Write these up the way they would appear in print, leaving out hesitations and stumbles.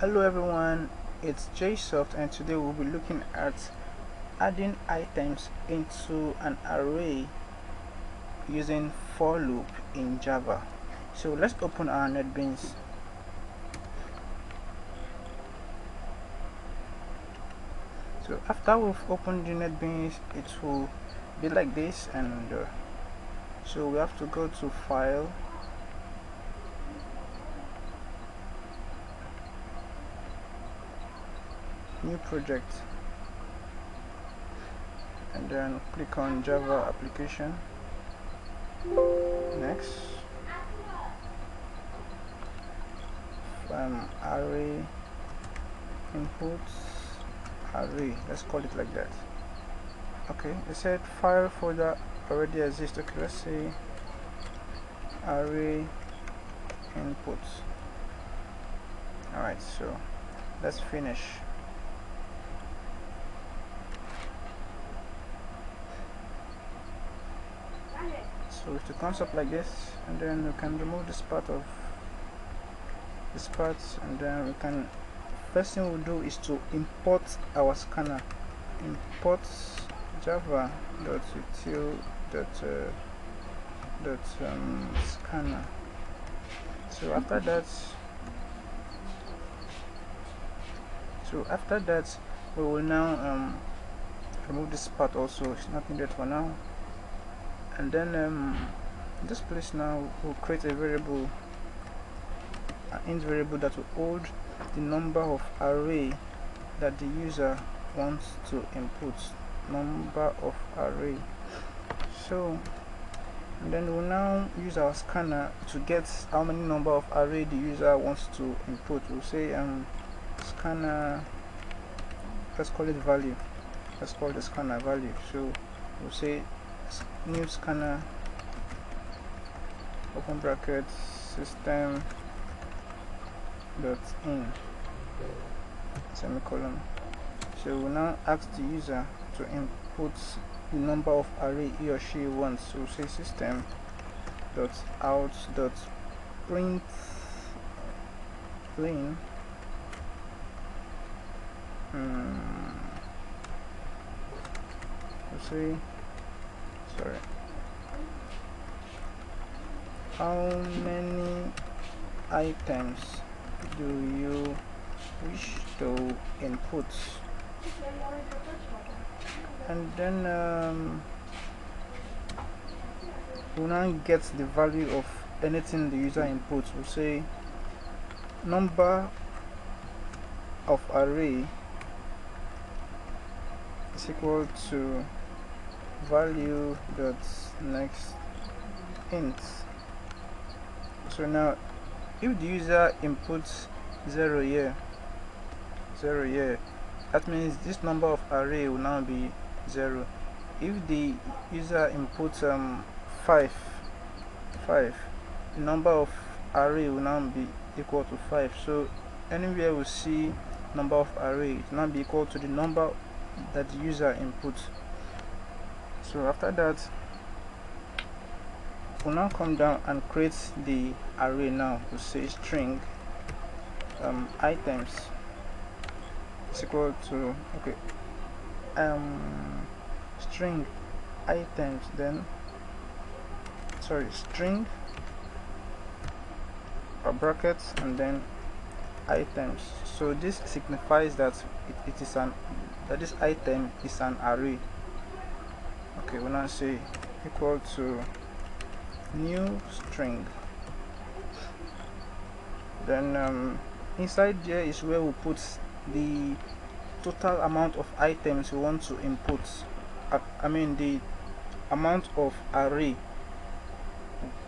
Hello everyone, it's JSoft and today we'll be looking at adding items into an array using for loop in Java. So let's open our NetBeans. So after we've opened the NetBeans, it will be like this, and so we have to go to File, New Project, and then click on Java Application. Next, array inputs array, let's call it like that. Okay, it said file folder already exists. Okay, let's say array inputs. Alright, so let's finish. So it comes up like this, and then we can remove this part, and then we can, first thing we'll do is to import our scanner. Import java.util.scanner. So after that we will now remove this part also, it's not needed for now. And then in this place now we'll create a variable, an int variable that will hold the number of array that the user wants to input. Number of array. So and then we'll now use our scanner to get how many number of array the user wants to input. We'll say scanner, let's call it value, let's call the scanner value. So we'll say new scanner, open bracket, system dot in semicolon. So we'll now ask the user to input the number of array he or she wants. So we'll say system dot out dot print line we'll say, sorry, how many items do you wish to input? And then we'll now get the value of anything the user inputs. We'll say number of array is equal to value dot next int. So now if the user inputs 0 here, that means this number of array will now be 0. If the user inputs 5, the number of array will now be equal to 5. So anywhere we see number of array, it will now be equal to the number that the user inputs. So after that we'll now come down and create the array. Now we'll say string items is equal to, okay, string items, then sorry, string or brackets and then items. So this signifies that it is that this item is an array. Okay, we'll now say equal to new string. Then inside there is where we put the total amount of items we want to input. I mean the amount of array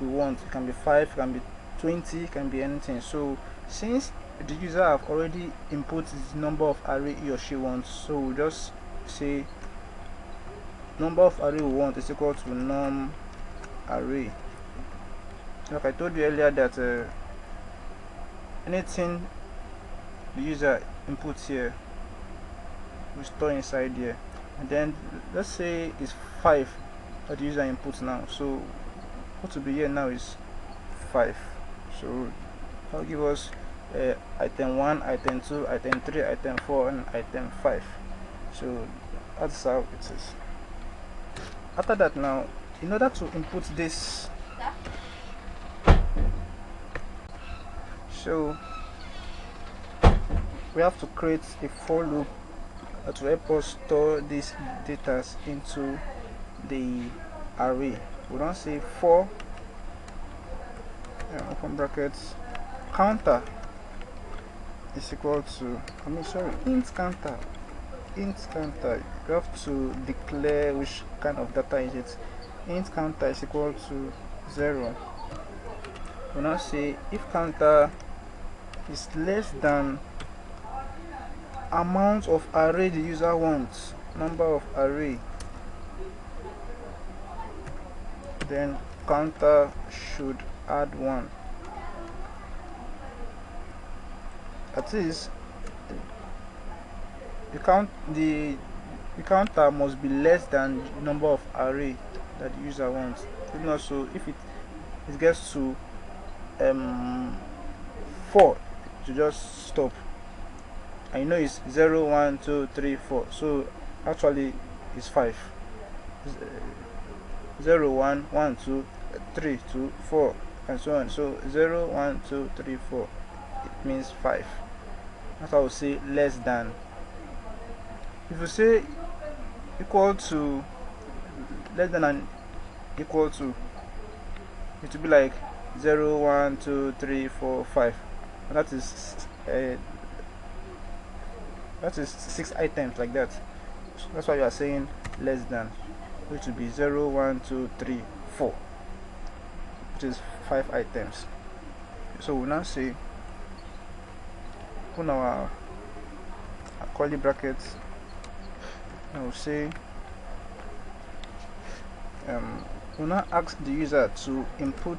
we want. It can be 5, it can be 20, it can be anything. So since the user have already input the number of array he or she wants, so we'll just say number of array we want is equal to num array. Like I told you earlier that anything the user inputs here will store inside here. And then let's say it's 5 that the user inputs now, so what will be here now is 5. So that'll give us item 1, item 2, item 3, item 4, and item 5. So that's how it is. After that, now in order to input this, so we have to create a for loop to help us store these data into the array. We don't say for open brackets counter is equal to int counter. You have to declare which kind of data is it. Int counter is equal to 0. We now say if counter is less than amount of array the user wants, number of array, then counter should add 1. That is, the counter must be less than the number of array that the user wants. If not so, if it gets to 4, to just stop. I know it's 0, 1, 2, 3, 4. So actually it's 5. 0, 1, 1, 2, 3, 2, 4, and so on. So 0, 1, 2, 3, 4. It means 5. That's how I would say less than. If you say equal to, less than and equal to, it will be like 0, 1, 2, 3, 4, 5. And that is 6 items like that. So that's why you are saying less than, which will be 0, 1, 2, 3, 4, which is 5 items. So we now say, open our curly brackets, and we'll say we'll now ask the user to input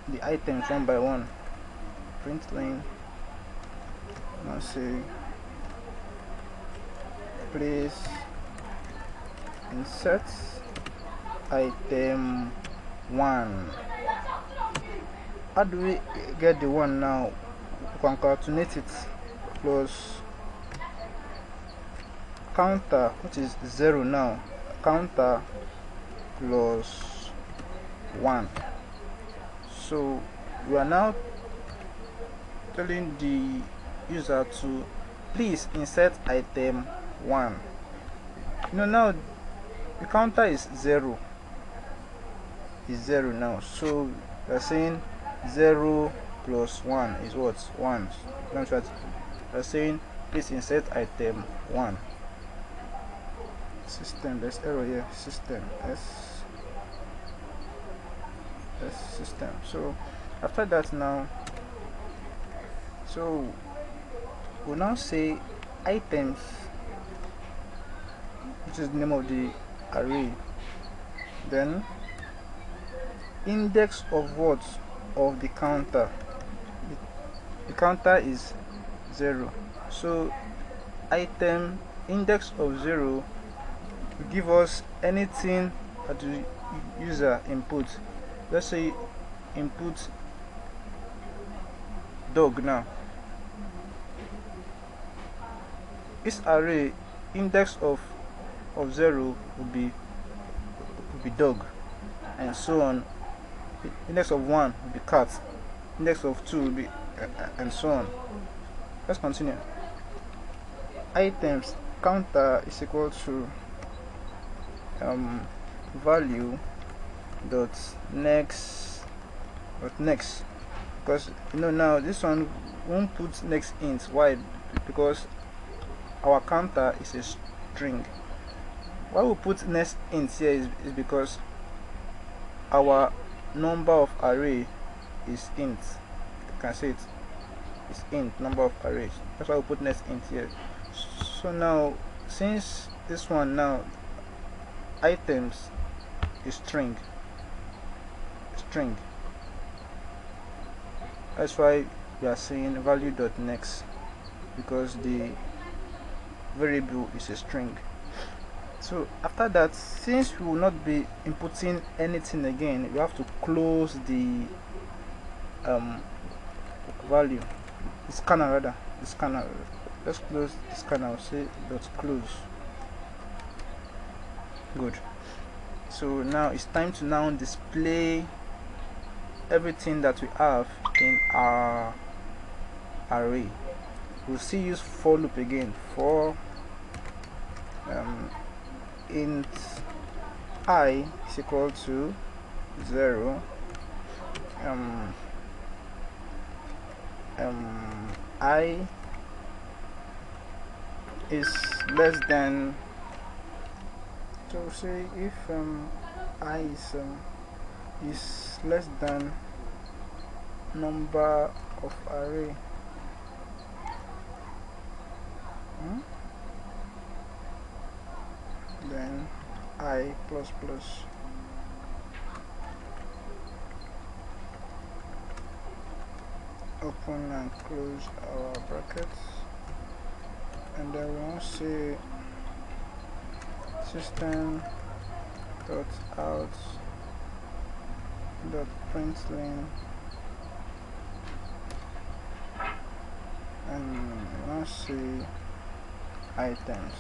the items one by one. Print line, now say please insert item 1. How do we get the 1 now? We can calculate it plus counter, which is 0 now, counter plus 1. So we are now telling the user to please insert item 1. Now the counter is 0. Is 0 now. So we are saying 0 plus 1 is what? 1. That's what we are saying. Please insert item 1. System, there's error here. System S system. So after that, now, so we'll now say items, which is the name of the array, then index of what? Of the counter. The counter is 0. So item index of 0 will give us anything that the user input. Let's say input dog. Now this array index of 0 will be dog, and so on. Index of 1 will be cat, index of 2 will be and so on. Let's continue. Items counter is equal to value dot next, because now this one won't put next int. Why? Because our counter is a string. Why we put next int here is because our number of array is int. You can say it's int, number of arrays. That's why we put next int here. So now, since this one now items is string, that's why we are saying value dot next, because the variable is a string. So after that, since we will not be inputting anything again, we have to close the value, the scanner rather, the scanner. Let's close the scanner. I'll say dot close. Good. So now it's time to now display everything that we have in our array. We'll still use for loop again. For int I is equal to 0, I is less than, so say if I is less than number of array, then I plus plus open and close our brackets, and then we want to say system dot out dot println, and we want to say items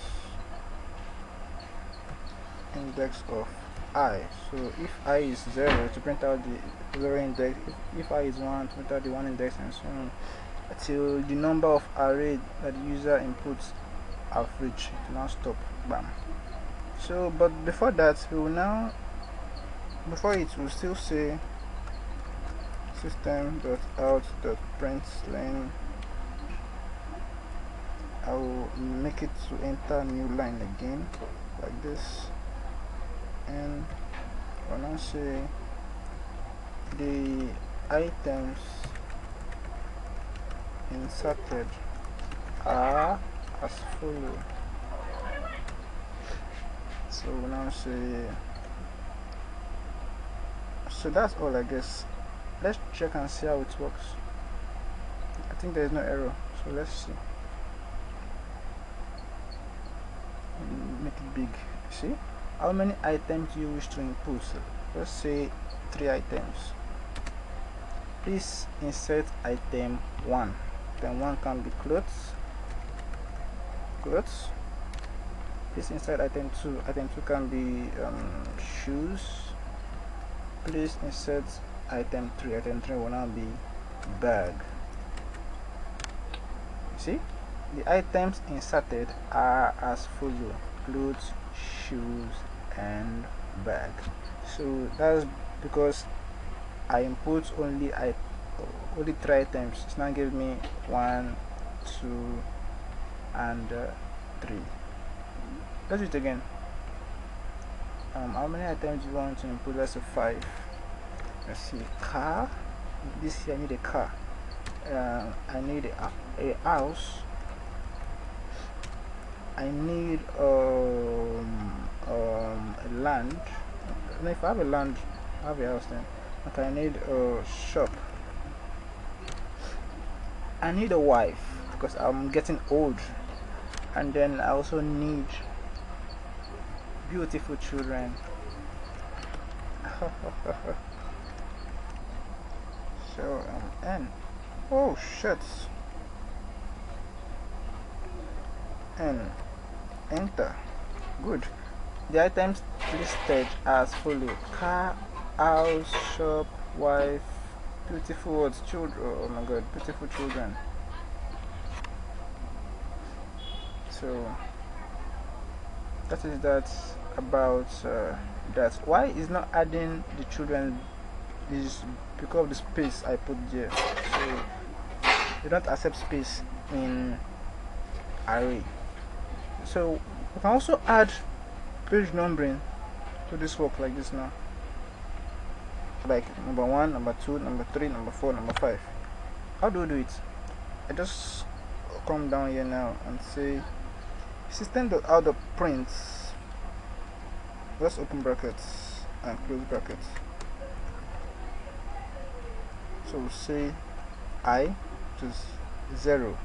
index of I. So if I is 0, to print out the 0 index, if I is 1, to print out the 1 index, and so on until the number of array that the user inputs have reached. It will now stop. Bam. So but before that, we will now, before it will still say system.out.println. I will make it to enter new line again like this, and I'll now say the items inserted are as follow. So we'll now say, so that's all, I guess. Let's check and see how it works. I think there is no error, so let's see. Make it big. See how many items you wish to input. Let's say 3 items. Please insert item 1. Item 1 can be clothes. Please insert item 2. Item 2 can be shoes. Please insert item 3. Item 3 will now be bag. See, the items inserted are as follow: clothes, shoes, and bag. So that's because I input only 3 items. It's now give me 1, 2, and 3. Let's do it again. How many items do you want to input? Let's say 5. Let's see. Car. This here I need a car. I need a house. I need a land. And if I have a land, I have a house then. Okay, I need a shop. I need a wife because I'm getting old, and then I also need beautiful children. So N. Oh shit. N. Enter. Good. The items listed as follow: car, house, shop, wife, beautiful words, children. Oh my god, beautiful children. So that is that about that. Why is not adding the children? This is because of the space I put there. So you don't accept space in array. So we can also add page numbering to this work like this now, like number 1, number 2, number 3, number 4, number 5. How do we do it? I just come down here now and say system.out.print. Let's open brackets and close brackets. So we'll say I, which is 0,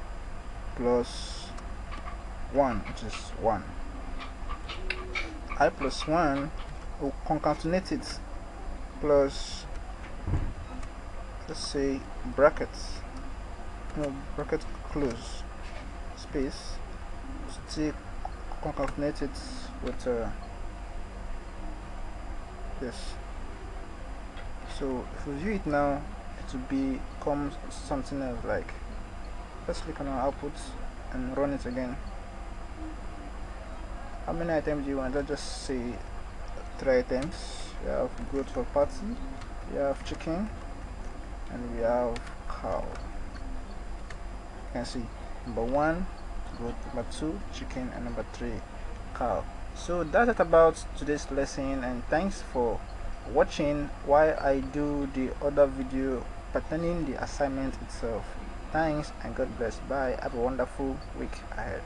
plus 1, which is 1. I plus 1 will concatenate it, plus, let's say, brackets. bracket close space, still concatenate it with this. So if we view it now, it will become something else. Like, let's click on our output and run it again. How many items do you want? Let's just say 3 items. We have goat for party, we have chicken, and we have cow. You can see number 1 goat, number 2 chicken, and number 3 cow. So that's it about today's lesson, and thanks for watching while I do the other video pertaining the assignment itself. Thanks and God bless. Bye. Have a wonderful week ahead.